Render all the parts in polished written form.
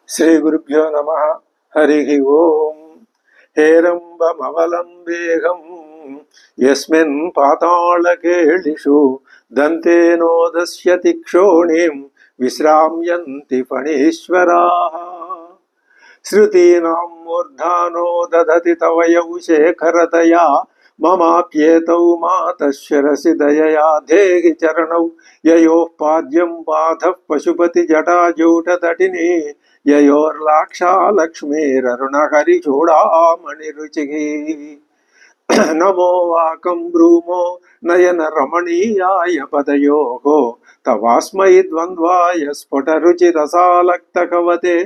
శ్రీ గురుభ్యో నమ. హరి ఓం. హేరంబమవలంబేహం యస్మిన్ పాతాళకేళిషు దంతేనోదస్యతి క్షోణిం విశ్రామ్యంతి ఫణీశ్వరాః. శృతీనాం మూర్ధానో దదతి తవ యౌశేఖరతయా మమాప్యేతౌ మాతశిరసి దయయా దేహి చరణౌ యయోః పాద్యం పాథః పశుపతి జటాజూటతటిని యయోర్లాక్షా లక్ష్మీరరుణహరి చూడామణి రుచిః. నమో వాకం బ్రూమో నయన రమణీయాయ పదయోః తవాస్మై ద్వంద్వాయ స్ఫుట రుచి రసాలక్తకవతే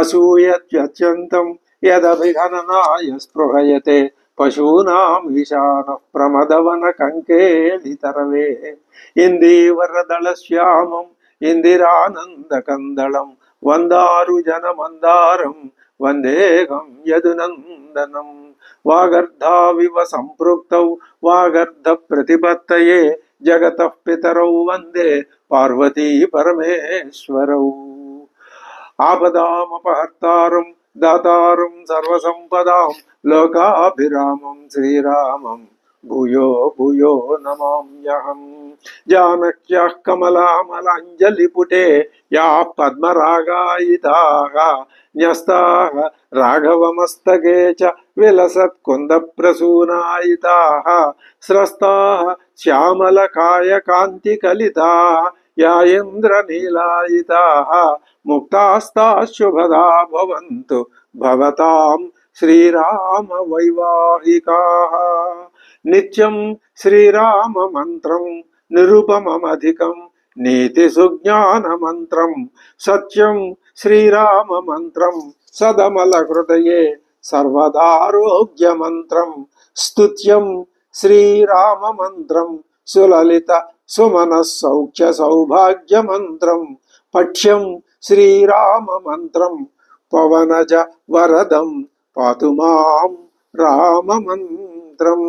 అసూయత్యత్యంతం యదభిఘననాయ స్పృహయతే పశూనాం ఈశానః ప్రమదవన కంకేళితరవే. ఇందీవరదళశ్యామం ఇందిరానందకందళం వందారు జనమందారం వందేహం యదునందనం. వాగర్ధావివ సంపృక్తౌ వాగర్ధ ప్రతిపత్తయే జగతః పితరౌ వందే పార్వతీ పరమేశ్వరౌ. ఆపదామపహర్తారం దాతారం సర్వసంపదాం లోకాభిరామం శ్రీరామం భూయో భూయో నమామ్యహం. జానక్యః కమలామలాంజలిపుటే యాః పద్మరాగాయితాః న్యస్తాః రాఘవమస్తకే చ విలసత్కుందప్రసూనాయితాః స్రస్తాః శ్యామలకాయకాంతికలితాః యా ఇంద్రనీలాయితాః ముక్తాస్తాః శుభదా భవంతు భవతాం శ్రీరామ వైవాహికాః. నిత్యం శ్రీరామ మంత్రం నిరుపమమధికం నీతి సుజ్ఞాన మంత్రం సత్యం శ్రీరామ మంత్రం సదమల హృదయే సర్వదారోగ్య మంత్రం స్తుత్యం శ్రీరామ మంత్రం సులలిత సుమన సౌఖ్య సౌభాగ్య మంత్రం పఠ్యం శ్రీరామ మంత్రం పవనజ వరదం పాతు మాం రామ మంత్రం.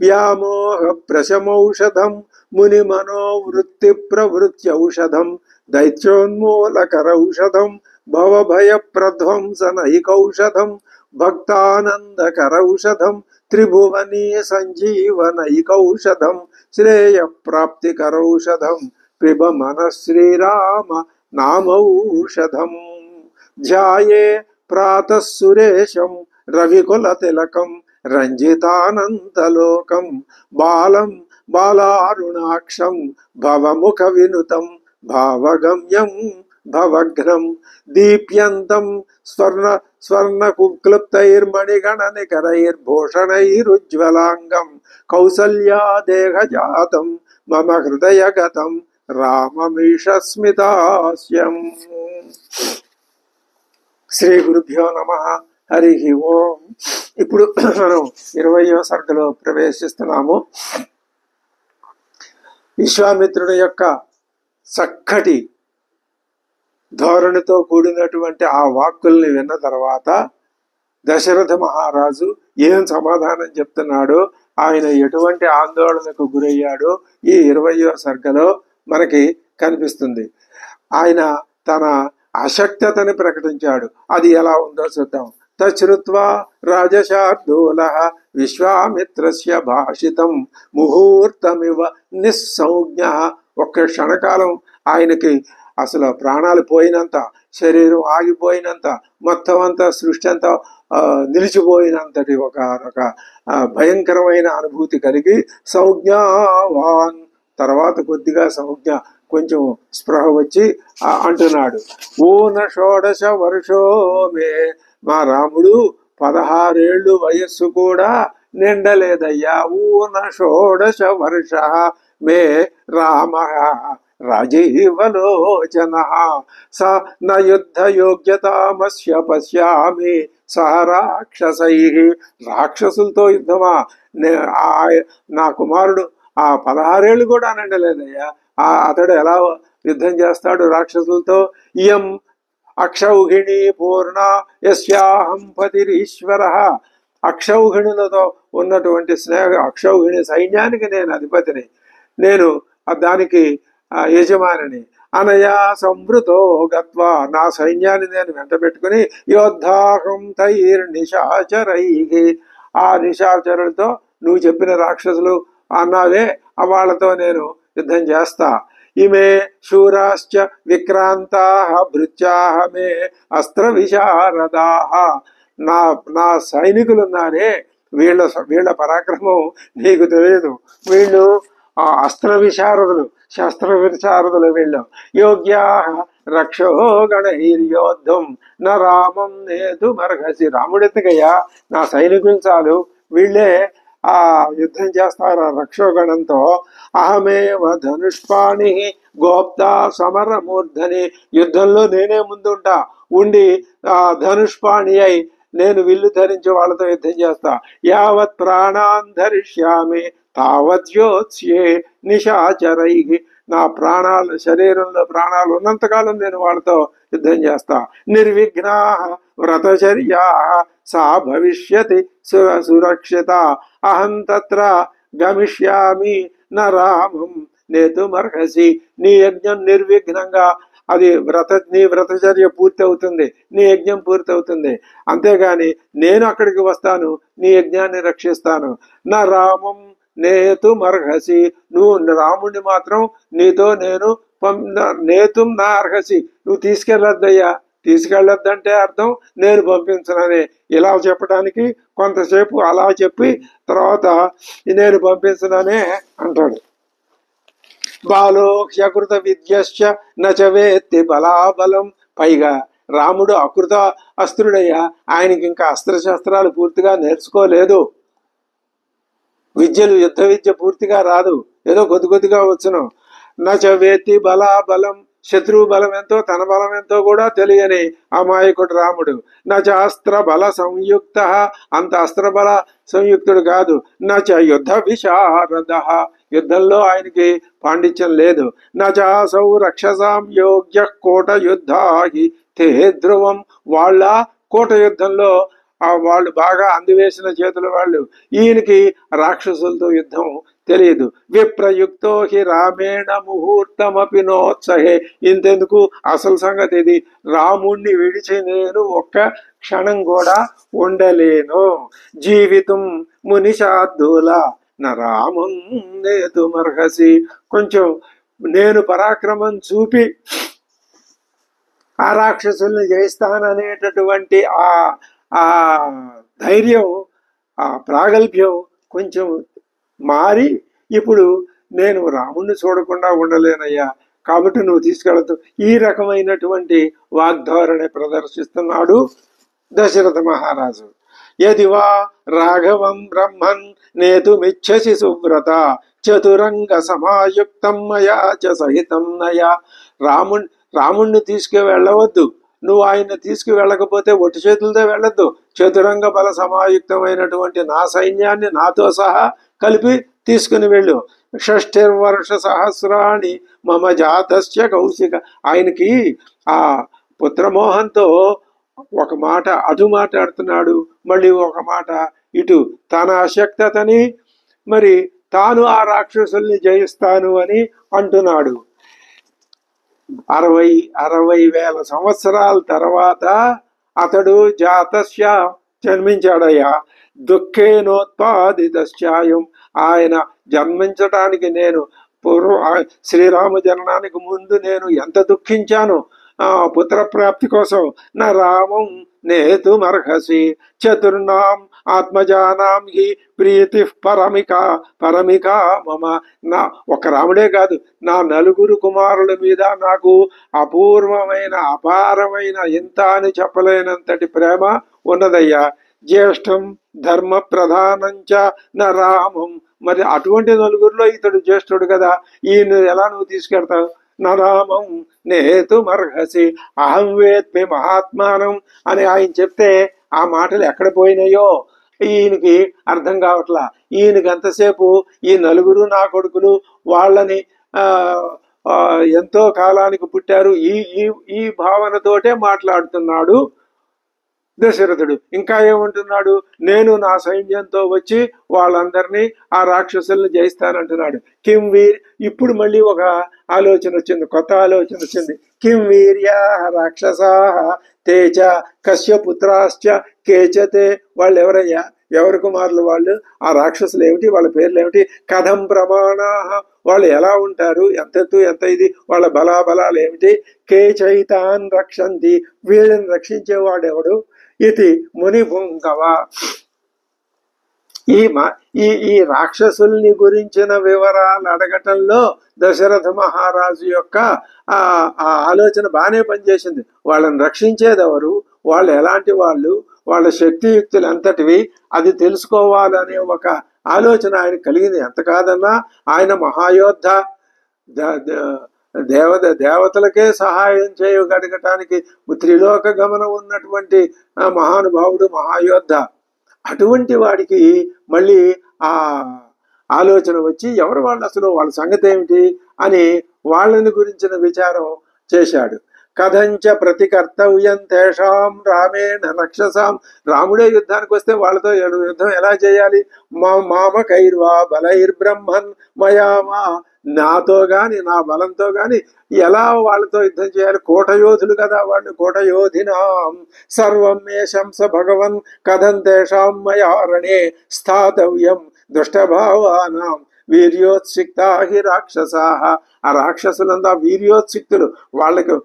వ్యామోహ ప్రశమౌషధం ముని మనోవృత్తి ప్రవృత్యౌషధం దైత్యోన్మూలకరౌషధం భవభయ ప్రధ్వంసనైకౌషధం భక్తానందకరౌషధం త్రిభువనీ సంజీవనైకౌషధం శ్రేయ ప్రాప్తికరౌషధం పిబ మనః శ్రీరామ నామౌషధం. ధ్యాయే ప్రాతః సురేశం రవికుల తిలకం రంజితానంతలోకం బాలం బాలారుణాక్షం భవముఖ వినుతం భావగమ్యం భవఘ్నం దీప్యంతం స్వర్ణకుక్లుప్తైర్మణిగణనికరైర్భూషణైరుజ్వలాంగం కౌసల్యాదేహజాతం మమ హృదయగతం రామమీషస్మితాస్యం. శ్రీ గురుభ్యో నమ. హరి ఓం. ఇప్పుడు మనం 20వ సర్గలో ప్రవేశిస్తున్నాము. విశ్వామిత్రుడి యొక్క చక్కటి ధోరణితో కూడినటువంటి ఆ వాక్కుల్ని విన్న తర్వాత దశరథ మహారాజు ఏం సమాధానం చెప్తున్నాడో, ఆయన ఎటువంటి ఆందోళనకు గురయ్యాడో ఈ 20వ సర్గలో మనకి కనిపిస్తుంది. ఆయన తన అశక్తతని ప్రకటించాడు. అది ఎలా ఉందో చూద్దాం. తచ్రుత్వా రాజశార్దూలః విశ్వామిత్రస్య భాషితం ముహూర్తమివ నిస్సంజ్ఞః. ఒక్క క్షణకాలం ఆయనకి అసలు ప్రాణాలు పోయినంత, శరీరం ఆగిపోయినంత, మొత్తం అంతా సృష్టి అంతా నిలిచిపోయినంతటి ఒక భయంకరమైన అనుభూతి కలిగి సంజ్ఞావాన్, తర్వాత కొద్దిగా సంజ్ఞ కొంచెం స్పృహ వచ్చి అంటున్నాడు. ఊన షోడశ వర్షో మే, మా రాముడు 16 ఏళ్ళు వయస్సు కూడా నిండలేదయ్యా. ఊన షోడశ వర్ష మే రామ రాజీవలోచన స న యుద్ధ యోగ్యతామస్య పశ్యామి సహ రాక్షసై. రాక్షసులతో యుద్ధమా? నా కుమారుడు 16 ఏళ్ళు కూడా నిండలేదయ్యా. అతడు ఎలా యుద్ధం చేస్తాడు రాక్షసులతో? ఇయం అక్షౌహిణి పూర్ణ యస్యాహం పతిరీశ్వర. అక్షౌహిణులతో ఉన్నటువంటి అక్షౌహిణి సైన్యానికి నేను అధిపతిని, నేను దానికి యజమానిని. అనయా సంవృతో గత్వా నా సైన్యాన్ని నేను వెంట పెట్టుకుని యోద్ధాహం తైర్నిశాచరై ఆ నిశాచరులతో నువ్వు చెప్పిన రాక్షసులు అన్నావే వాళ్ళతో నేను యుద్ధం చేస్తా. ఇమే శూరాశ్చ విక్రాంతాః భృత్యాః మే అస్త్ర విశారదాః నా నా సైనికులున్నారే వీళ్ళ పరాక్రమం నీకు తెలియదు. వీళ్ళు ఆ అస్త్ర విశారదులు, శస్త్ర విశారదులు వీళ్ళు. యోగ్యా రక్షో గణైర్యోద్ధం న రామం నేతుమర్హసి. రాముడెత్తుకయ్యా నా సైనికులు చాలు, వీళ్ళే ఆ యుద్ధం చేస్తారు రక్షోగణంతో. అహమేవ ధనుష్పాణి గోప్తా సమరమూర్ధని. యుద్ధంలో నేనే ముందుంటా ఉండి ఆ ధనుష్పాణి అయి నేను విల్లు ధరించి వాళ్ళతో యుద్ధం చేస్తా. యావత్ ప్రాణాన్ ధరిష్యామి తావద్యోత్స్యే నిశాచరై. నా ప్రాణాలు శరీరంలో ప్రాణాలు ఉన్నంతకాలం నేను వాళ్ళతో యుద్ధం చేస్తా. నిర్విఘ్నా వ్రతచర్యా సా భవిష్యతి సురక్షిత. అహం తత్ర గమిష్యామి న రామం నేతుమర్హసి. నీ యజ్ఞం నిర్విఘ్నంగా అది నీ వ్రతచర్య పూర్తి అవుతుంది, నీ యజ్ఞం పూర్తి అవుతుంది. అంతేగాని నేను అక్కడికి వస్తాను, నీ యజ్ఞాన్ని రక్షిస్తాను. నా రామం నేతుమర్హసి. నువ్వు రాముడిని మాత్రం నీతో నేను నేతుం నా అర్హసి. నువ్వు తీసుకెళ్ళొద్దయ్యా. తీసుకెళ్ళొద్దంటే అర్థం నేను పంపించనని. ఇలా చెప్పడానికి కొంతసేపు అలా చెప్పి తర్వాత నేను పంపించననే అంటాడు. బాలో హ్యకృత విద్యశ్చ నచవేత్తి బలాబలం. పైగా రాముడు అకృత అస్త్రుడయ్యా, ఆయనకి ఇంకా అస్త్రశస్త్రాలు పూర్తిగా నేర్చుకోలేదు. విద్యలు యుద్ధ విద్య పూర్తిగా రాదు, ఏదో కొద్ది కొద్దిగా వచ్చును. నచవేత్తి బలాబలం. శత్రువు బలం ఎంతో తన బలం ఎంతో కూడా తెలియని అమాయకుడు రాముడు. నచ అస్త్ర బల సంయుక్త. అంత అస్త్ర బల సంయుక్తుడు కాదు. నచ యుద్ధ విశారద. యుద్ధంలో ఆయనకి పాండిత్యం లేదు. నచాసౌ రక్షసాం యోగ్య కోట యుద్ధాహి తే ధ్రువం. వాళ్ళ కోట యుద్ధంలో వాళ్ళు బాగా అందివేసిన చేతుల వాళ్ళు. ఈయనకి రాక్షసులతో యుద్ధం తెలియదు. విప్రయుక్తో హి రామేణ ముహూర్తమపి నోత్సహే. ఇంతెందుకు, అసలు సంగతి ఇది. రాముణ్ణి విడిచి నేను ఒక్క క్షణం కూడా ఉండలేను. జీవితం మునిషార్దూల నా రామం నేతుమర్హసి. కొంచెం నేను పరాక్రమం చూపి ఆ రాక్షసుల్ని జయిస్తాననేటటువంటి ఆ ధైర్యం, ఆ ప్రాగల్భ్యం కొంచెం మారి ఇప్పుడు నేను రాముణ్ణి చూడకుండా ఉండలేనయ్యా, కాబట్టి నువ్వు తీసుకెళ్తూ ఈ రకమైనటువంటి వాగ్ధోరణి ప్రదర్శిస్తున్నాడు దశరథ మహారాజు. యదివా రాఘవం బ్రహ్మన్ నేతుమిచ్చసి సువ్రత చతురంగ సమాయుక్తం మయా చ సహితం నయా. రాముణ్ణి తీసుకువెళ్ళవద్దు. నువ్వు ఆయన్ని తీసుకువెళ్ళకపోతే ఒట్టి చేతులతో వెళ్ళొద్దు. చతురంగ బల సమాయుక్తమైనటువంటి నా సైన్యాన్ని నాతో సహా కలిపి తీసుకుని వెళ్ళు. 60 వర్ష సహస్రాణి మమ జాతస్య కౌశిక. ఆయనకి ఆ పుత్రమోహంతో ఒక మాట అటు మాట్లాడుతున్నాడు, మళ్ళీ ఒక మాట ఇటు. తన అశక్తతని మరి తాను ఆ రాక్షసుల్ని జయిస్తాను అని అంటున్నాడు. 60,000 సంవత్సరాల తర్వాత అతడు జాతస్య జన్మించాడయ్యా. దుఃఖేనోత్పాదితశ్చాయం. ఆయన జన్మించడానికి నేను శ్రీరామ జననానికి ముందు నేను ఎంత దుఃఖించాను పుత్రప్రాప్తి కోసం. నా రామం నేతుమర్హసి. చతుర్నాం ఆత్మజానాం హి ప్రీతి పరమికా మమ. నా ఒక రాముడే కాదు, నా 4 కుమారుల మీద నాకు అపూర్వమైన అపారమైన ఇంత అని చెప్పలేనంతటి ప్రేమ ఉన్నదయ్యా. జ్యేష్ఠం ధర్మ ప్రధానంచ నా రామం. మరి అటువంటి 4 ఇతడు జ్యేష్ఠుడు కదా, ఈయన ఎలా నువ్వు తీసుకెళ్తావు? నరామం నేతుమర్హసి. అహం వేత్మి మహాత్మానం అని ఆయన చెప్తే ఆ మాటలు ఎక్కడ పోయినాయో ఈయనకి అర్థం కావట్లా. ఈయనకి ఎంతసేపు ఈ 4 నా కొడుకులు వాళ్ళని ఎంతో కాలానికి పుట్టారు ఈ ఈ భావనతోటే మాట్లాడుతున్నాడు దశరథుడు ఇంకా ఏమంటున్నాడు, నేను నా సైన్యంతో వచ్చి వాళ్ళందరినీ ఆ రాక్షసుల్ని జయిస్తానంటున్నాడు. కిం వీర్ ఇప్పుడు మళ్ళీ ఒక ఆలోచన వచ్చింది, కొత్త ఆలోచన వచ్చింది. కిం వీర్యా రాక్షసా తేజ కశ్య పుత్రాశ్చ కేచతే, వాళ్ళు ఎవరయ్యా, ఎవరి కుమారులు వాళ్ళు, ఆ రాక్షసులు ఏమిటి, వాళ్ళ పేర్లు ఏమిటి, కథం ప్రమాణా, వాళ్ళు ఎలా ఉంటారు, ఎంత ఎత్తు ఎంత ఇది, వాళ్ళ బలాబలాలు ఏమిటి, కేచైతాన్ రక్షంతి, వీళ్ళని రక్షించేవాడెవడు, ఇది మునిపుంగవ. ఈ ఈ రాక్షసుల్ని గురించిన వివరాలు అడగటంలో దశరథ మహారాజు యొక్క ఆ ఆలోచన బాగానే పనిచేసింది. వాళ్ళని రక్షించేదెవరు, వాళ్ళు ఎలాంటి వాళ్ళు, వాళ్ళ శక్తియుక్తులు ఎంతటివి, అది తెలుసుకోవాలనే ఒక ఆలోచన ఆయన కలిగింది. ఎంత కాదన్నా ఆయన మహాయోద్ధ, దేవతలకే సహాయం చేయగలగటానికి త్రిలోక గమనం ఉన్నటువంటి మహానుభావుడు, మహాయోద్ధ. అటువంటి వాడికి మళ్ళీ ఆ ఆలోచన వచ్చి ఎవరు వాళ్ళు, అసలు వాళ్ళ సంగతి ఏమిటి అని వాళ్ళని గురించిన విచారం చేశాడు. కథంచ ప్రతికర్తవ్యం తేషాం రామేణ రక్షసాం, రాముడే యుద్ధానికి వస్తే వాళ్ళతో యుద్ధం ఎలా చేయాలి, మామకైర్వా బలైర్బ్రహ్మన్ మయామా, నాతో గాని నా బలంతో గాని ఎలా వాళ్ళతో యుద్ధం చేయాలి, కోటయోధులు కదా వాళ్ళు, కోటయోధినాం సర్వం మే శంస భగవన్ కథం తేషాం మయారణే స్థాతవ్యం దుష్టభావానాం వీర్యోత్సిక్తా హి రాక్షసా. ఆ రాక్షసులంతా వీర్యోత్సిక్తులు, వాళ్ళకు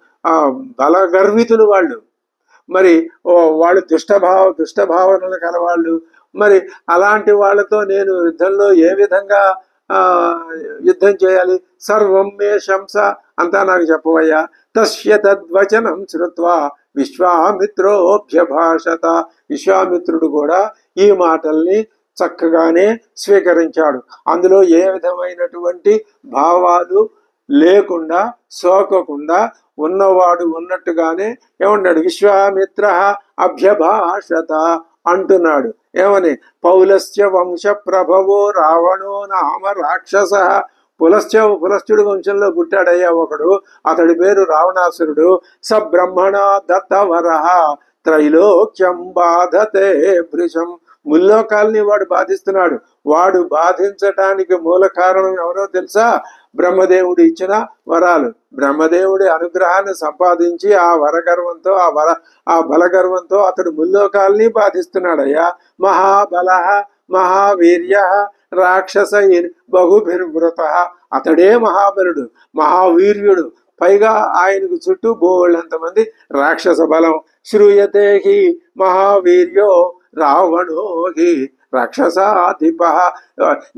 బలగర్వితులు వాళ్ళు, మరి వాళ్ళు దుష్టభావనలు కలవాళ్ళు. మరి అలాంటి వాళ్ళతో నేను యుద్ధంలో ఏ విధంగా యుద్ధం చేయాలి, సర్వం మే శంస, అంతా నాకు చెప్పవయ్యా. తస్య తద్వచనం శ్రుత్వా విశ్వామిత్రోభ్యభాషత, విశ్వామిత్రుడు కూడా ఈ మాటల్ని చక్కగానే స్వీకరించాడు. అందులో ఏ విధమైనటువంటి భావాలు లేకుండా, సోకకుండా ఉన్నవాడు ఉన్నట్టుగానే ఏమన్నాడు, విశ్వామిత్ర అభ్యభాషత అంటున్నాడు. ఏమని, పౌలస్య వంశ ప్రభవో రావణో నామ రాక్షస, పులస్త్యుడు వంశంలో పుట్టాడయ్యా ఒకడు, అతడి పేరు రావణాసురుడు. స బ్రహ్మణ దత్తవర త్రైలోక్యం బాధతే భృశం, ముల్లోకాల్ని వాడు బాధిస్తున్నాడు. వాడు బాధించటానికి మూల కారణం ఎవరో తెలుసా, బ్రహ్మదేవుడు ఇచ్చిన వరాలు. బ్రహ్మదేవుడి అనుగ్రహాన్ని సంపాదించి ఆ వరగర్వంతో ఆ బలగర్వంతో అతడు ముల్లోకాల్ని బాధిస్తున్నాడయ్యా. మహాబల మహావీర్య రాక్షస బహుభిర్వృత, అతడే మహాబలుడు, మహావీర్యుడు, పైగా ఆయనకు చుట్టూ బోళ్ళంతమంది రాక్షస బలం. శ్రూయతే హి మహావీర్యో రావణో హి రాక్షసాధిప,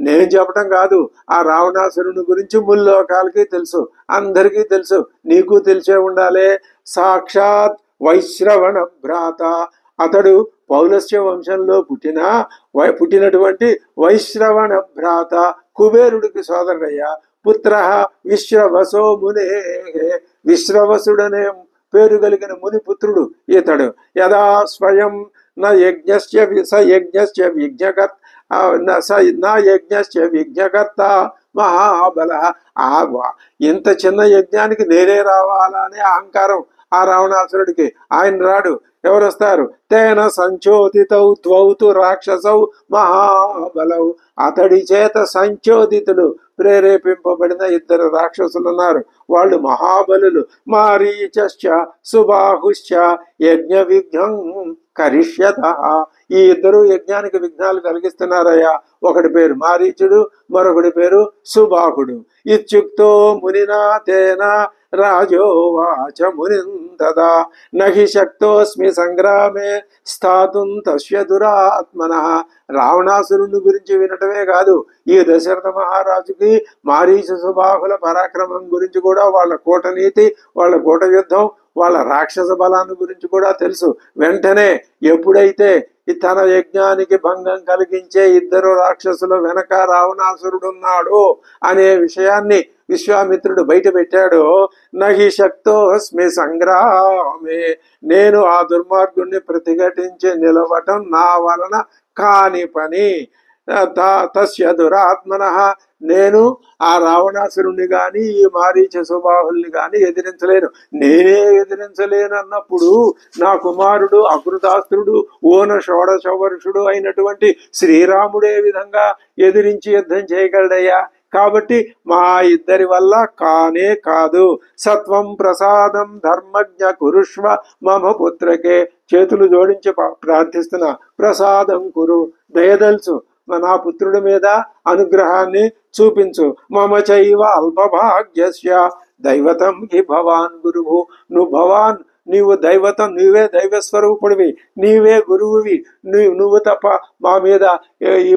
నేను చెప్పటం కాదు, ఆ రావణాసురుని గురించి ముల్లోకాలకి తెలుసు, అందరికీ తెలుసు, నీకు తెలిసే ఉండాలే. సాక్షాత్ వైశ్రవణ భ్రాత, అతడు పౌలస్య వంశంలో పుట్టినటువంటి వైశ్రవణ భ్రాత, కుబేరుడికి సోదరుడయ్యా. పుత్ర విశ్రవసో మునే, విశ్రవసుడనే పేరు కలిగిన ముని పుత్రుడు ఇతడు. యదా స్వయం విజ్ఞకర్త మహాబల, ఇంత చిన్న యజ్ఞానికి నేనే రావాలనే అహంకారం ఆ రావణాసురుడికి. ఆయన రాడు, ఎవరు వస్తారు, తేన సంచోదితౌ త్వౌతు రాక్షసౌ మహాబలౌ, అతడి చేత సంచోదితులు ప్రేరేపింపబడిన ఇద్దరు రాక్షసులు ఉన్నారు, వాళ్ళు మహాబలులు. మారీచశ్చ సుబాహుశ్చ యజ్ఞ విఘ్నం కరిష్యత, ఈ ఇద్దరు యజ్ఞానికి విఘ్నాలు కలిగిస్తున్నారయ్యా. ఒకటి పేరు మారీచుడు, మరొకటి పేరు సుబాహుడు. ఇత్యుక్తో మునినా తేన రాజోవాచ మునిందదా నహి శక్తోస్మి సంగ్రామే స్థాతుం తస్య దురాత్మన. రావణాసురుని గురించి వినటమే కాదు, ఈ దశరథ మహారాజుకి మారీచ సుబాహుల పరాక్రమం గురించి కూడా, వాళ్ళ కూటనీతి, వాళ్ళ కూట యుద్ధం, వాళ్ళ రాక్షస బలాన్ని గురించి కూడా తెలుసు. వెంటనే ఎప్పుడైతే తన యజ్ఞానికి భంగం కలిగించే ఇద్దరు రాక్షసుల వెనక రావణాసురుడున్నాడు అనే విషయాన్ని విశ్వామిత్రుడు బయట పెట్టాడు. నహి శక్తోస్మి సంగ్రామే, నేను ఆ దుర్మార్గుణ్ణి ప్రతిఘటించి నిలవటం నా వలన కాని పని. తస్య దురాత్మనః, నేను ఆ రావణాసురుణ్ణి గాని ఈ మారీచ సుబాహుల్ని గాని ఎదిరించలేను. నేనే ఎదిరించలేను అన్నప్పుడు నా కుమారుడు అకృతాస్త్రుడు ఓన షోడశ వర్షుడు అయినటువంటి శ్రీరాముడే విధంగా ఎదిరించి యుద్ధం చేయగలడయ్యా. కాబట్టి మా ఇద్దరి వల్ల కానే కాదు. సత్వం ప్రసాదం ధర్మజ్ఞ కురుష్వ మమ పుత్రకే, చేతులు జోడించి ప్రార్థిస్తున్నా, ప్రసాదం కురు, దయదల్చు, నా పుత్రుడి మీద అనుగ్రహాన్ని చూపించు. మమ చైవ అల్పభాగ్యస్య దైవతం హి భవాన్ గురువు, నీవు దైవతం, నీవే దైవస్వరూపుడివి, నీవే గురువువి, నువ్వు తప్ప మా మీద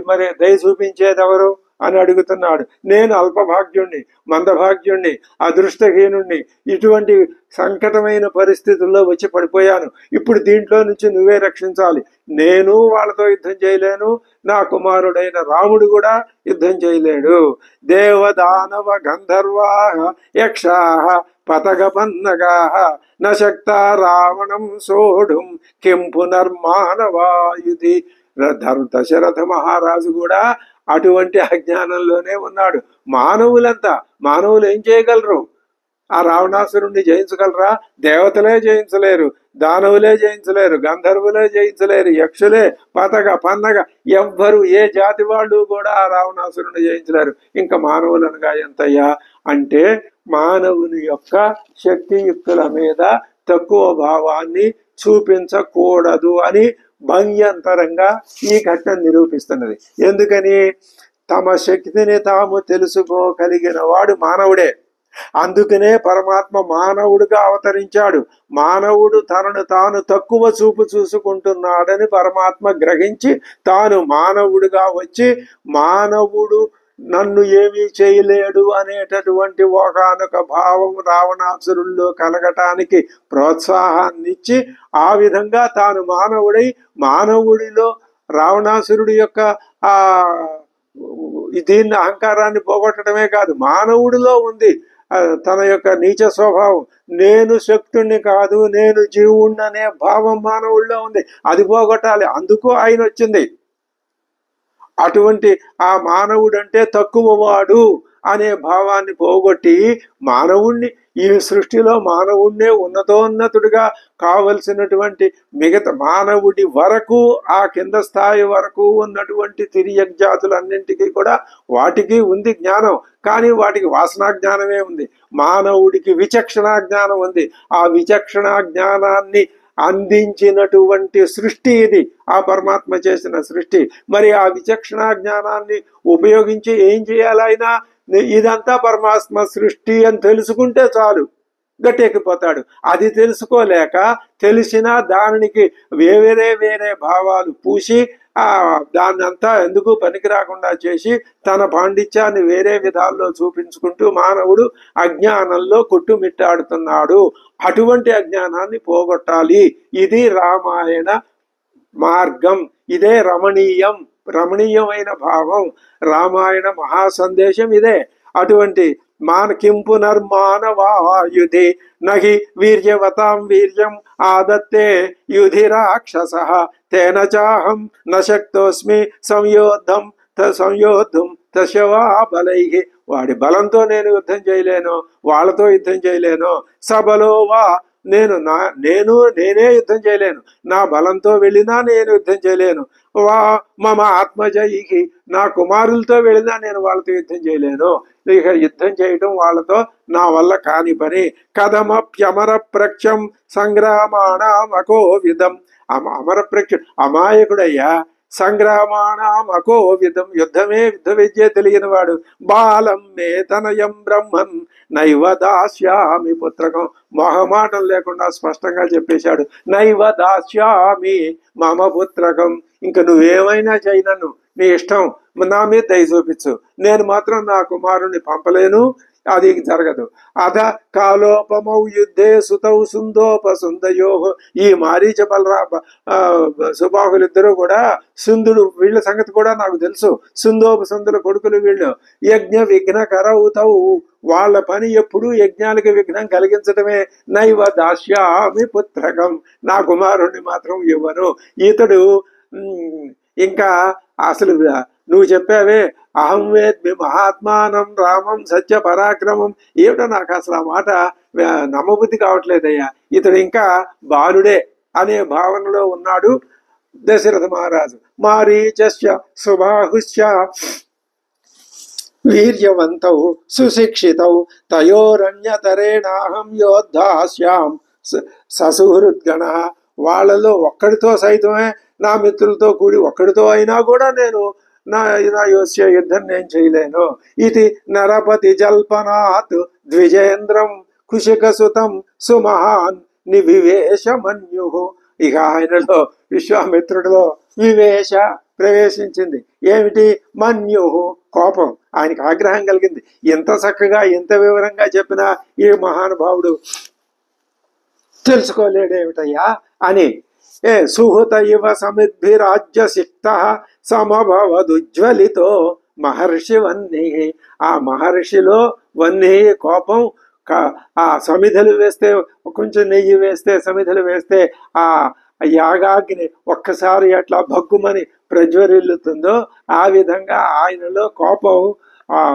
మరి దయ చూపించేదెవరు అని అడుగుతున్నాడు. నేను అల్పభాగ్యుణ్ణి, మందభాగ్యుణ్ణి, అదృష్టహీనుణ్ణి, ఇటువంటి సంకటమైన పరిస్థితుల్లో వచ్చి పడిపోయాను. ఇప్పుడు దీంట్లో నుంచి నువ్వే రక్షించాలి. నేను వాళ్ళతో యుద్ధం చేయలేను, నా కుమారుడైన రాముడు కూడా యుద్ధం చేయలేడు. దేవదానవ గంధర్వా యక్షా పతగపన్నగా నశక్త రావణం సోఢుం కిం పునర్మానవాయుధి. దశరథ మహారాజు కూడా అటువంటి అజ్ఞానంలోనే ఉన్నాడు. మానవులు ఏం చేయగలరు? ఆ రావణాసురుణ్ణి జయించగలరా? దేవతలే జయించలేరు, దానవులే జయించలేరు, గంధర్వులే జయించలేరు, యక్షులే, పన్నగ ఎవ్వరు ఏ జాతి వాళ్ళు కూడా ఆ రావణాసురుణ్ణి జయించలేరు. ఇంకా మానవులనగా ఎంతయ్యా అంటే మానవుని యొక్క శక్తియుక్తుల మీద తక్కువ భావాన్ని చూపించకూడదు అని భంగ్యంతరంగా ఈ ఘట్టం నిరూపిస్తున్నది. ఎందుకని? తమ శక్తిని తాము తెలుసుకోగలిగిన వాడు మానవుడే. అందుకనే పరమాత్మ మానవుడిగా అవతరించాడు. మానవుడు తనను తాను తక్కువ చూపు చూసుకుంటున్నాడని పరమాత్మ గ్రహించి తాను మానవుడిగా వచ్చి, మానవుడు నన్ను ఏమీ చేయలేడు అనేటటువంటి ఒకానొక భావం రావణాసురుల్లో కలగటానికి ప్రోత్సాహాన్నిచ్చి, ఆ విధంగా తాను మానవుడై మానవుడిలో రావణాసురుడి యొక్క దీన్ని అహంకారాన్ని పోగొట్టడమే కాదు, మానవుడిలో ఉంది తన యొక్క నీచ స్వభావం. నేను శక్తుణ్ణి కాదు, నేను జీవుణ్ణి అనే భావం మానవుడిలో ఉంది. అది పోగొట్టాలి. అందుకు ఆయన వచ్చింది. అటువంటి ఆ మానవుడంటే తక్కువ వాడు అనే భావాన్ని పోగొట్టి మానవుణ్ణి, ఈ సృష్టిలో మానవుణ్ణే ఉన్నతోన్నతుడిగా కావలసినటువంటి మిగతా మానవుడి వరకు, ఆ కింద స్థాయి వరకు ఉన్నటువంటి తిరియక్ జాతులన్నింటికీ కూడా వాటికి ఉంది జ్ఞానం, కానీ వాటికి వాసనా జ్ఞానమే ఉంది. మానవుడికి విచక్షణా జ్ఞానం ఉంది. ఆ విచక్షణా జ్ఞానాన్ని అందించినటువంటి సృష్టి ఇది, ఆ పరమాత్మ చేసిన సృష్టి. మరి ఆ విచక్షణా జ్ఞానాన్ని ఉపయోగించి ఏం చేయాలి? ఆయన ఇదంతా పరమాత్మ సృష్టి అని తెలుసుకుంటే చాలు, గట్టెక్కిపోతాడు. అది తెలుసుకోలేక, తెలిసిన దానికి వేరే భావాలు పూసి దాన్నంతా ఎందుకు పనికి రాకుండా చేసి తన పాండిత్యాన్ని వేరే విధాల్లో చూపించుకుంటూ మానవుడు అజ్ఞానంలో కొట్టుమిట్టాడుతున్నాడు. అటువంటి అజ్ఞానాన్ని పోగొట్టాలి. ఇది రామాయణ మార్గం. ఇదే రమణీయమైన భావం. రామాయణ మహాసందేశం ఇదే. అటువంటి కిం పునర్మానవాయుధి నహి వీర్యవతాం వీర్యం ఆదత్తే యుధి రాక్షస తేన చాహం నశక్తోస్మి సంయోద్ధం తస్యవా బలై. వాడి బలంతో నేను యుద్ధం చేయలేను, వాళ్ళతో యుద్ధం చేయలేను. సబలో వా నేనే యుద్ధం చేయలేను, నా బలంతో వెళ్ళినా నేను యుద్ధం చేయలేను. వా మమ ఆత్మజయికి, నా కుమారులతో వెళ్ళినా నేను వాళ్ళతో యుద్ధం చేయలేను. ఇక యుద్ధం చేయటం వాళ్ళతో నా వల్ల కాని పని. కథమప్యమర ప్రక్షం సంగ్రామాణమకో విధం. అమర ప్రక్ష అమాయకుడయ్యా, సంగ్రామాణమకో విధం, యుద్ధ విద్య తెలియని వాడు. బాలం మే తనయం బ్రహ్మన్ నైవ దాస్యామి పుత్రకం. మొహమాటం లేకుండా స్పష్టంగా చెప్పేశాడు. నైవ దాస్యామి మమ పుత్రకం. ఇంక నువ్వేమైనా చేయి, నన్ను నీ ఇష్టం, నా మీద దయ చూపించు, నేను మాత్రం నా కుమారుణ్ణి పంపలేను, అది జరగదు. అధ కాలోపమౌ యుద్ధే సుతౌ సుందోపసుందయో. ఈ మారీచ సుబాహులిద్దరూ కూడా సుందుడు, వీళ్ళ సంగతి కూడా నాకు తెలుసు. సుందోపసుందుల కొడుకులు వీళ్ళు. యజ్ఞ విఘ్న కరవుతౌ, వాళ్ళ పని ఎప్పుడు యజ్ఞానికి విఘ్నం కలిగించడమే. నైవ దాస్యామి పుత్రకం, నా కుమారుణ్ణి మాత్రం ఇవ్వను. ఇతడు ఇంకా అసలు నువ్వు చెప్పావే అహం వేద్మి మహాత్మానం రామం సత్య పరాక్రమం, ఏమిటో నాకు అసలు ఆ మాట నమ్మబుద్ధి కావట్లేదయ్యా. ఇతడు ఇంకా బాలుడే అనే భావనలో ఉన్నాడు దశరథ మహారాజు. మారీచస్య సుబాహుశ్చ వీర్యవంతౌ సుశిక్షితౌ తయోరణ్యతరేణాహం యోద్ధాస్యాం ససుహృద్గణ. వాళ్ళలో ఒక్కడితో సైతమే, నా మిత్రులతో కూడి ఒక్కడితో అయినా కూడా నేను నా యుద్ధం నేను చేయలేను. ఇది నరపతి జల్పనాత్ ద్విజేంద్రం కుశికసుతం సుమహాన్ నివివేశమన్యు. ఇక ఆయనలో విశ్వామిత్రుడిలో వివేశ ప్రవేశించింది. ఏమిటి? మన్యు, కోపం. ఆయనకి ఆగ్రహం కలిగింది. ఎంత చక్కగా ఎంత వివరంగా చెప్పినా ఈ మహానుభావుడు తెలుసుకోలేడేమిటయ్యా అని. సుహృత ఇవ సమిద్భిరాజ్య సిక్త సమభవదుజ్వలితో మహర్షి వన్నీ. ఆ మహర్షిలో వన్నీ కోపం. ఆ సమిధలు వేస్తే, కొంచెం నెయ్యి వేస్తే, సమిధలు వేస్తే ఆ యాగాగ్ని ఒక్కసారి అట్లా భగ్గుమని ప్రజ్వరిల్లుతుందో ఆ విధంగా ఆయనలో కోపం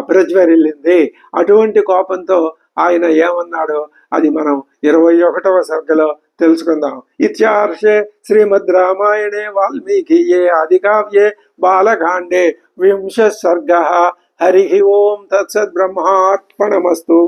ప్రజ్వరిల్లింది. అటువంటి కోపంతో ఆయన ఏమన్నాడో అది మనం 21వ సర్గలో తెలుసుకుందాం. ఇత్యార్షే శ్రీమద్ రామాయణే వాల్మీకియే ఆదికావ్యే బాలకాండే 20 సర్గః. హరి ఓం తత్సత్. బ్రహ్మార్పణమస్తు.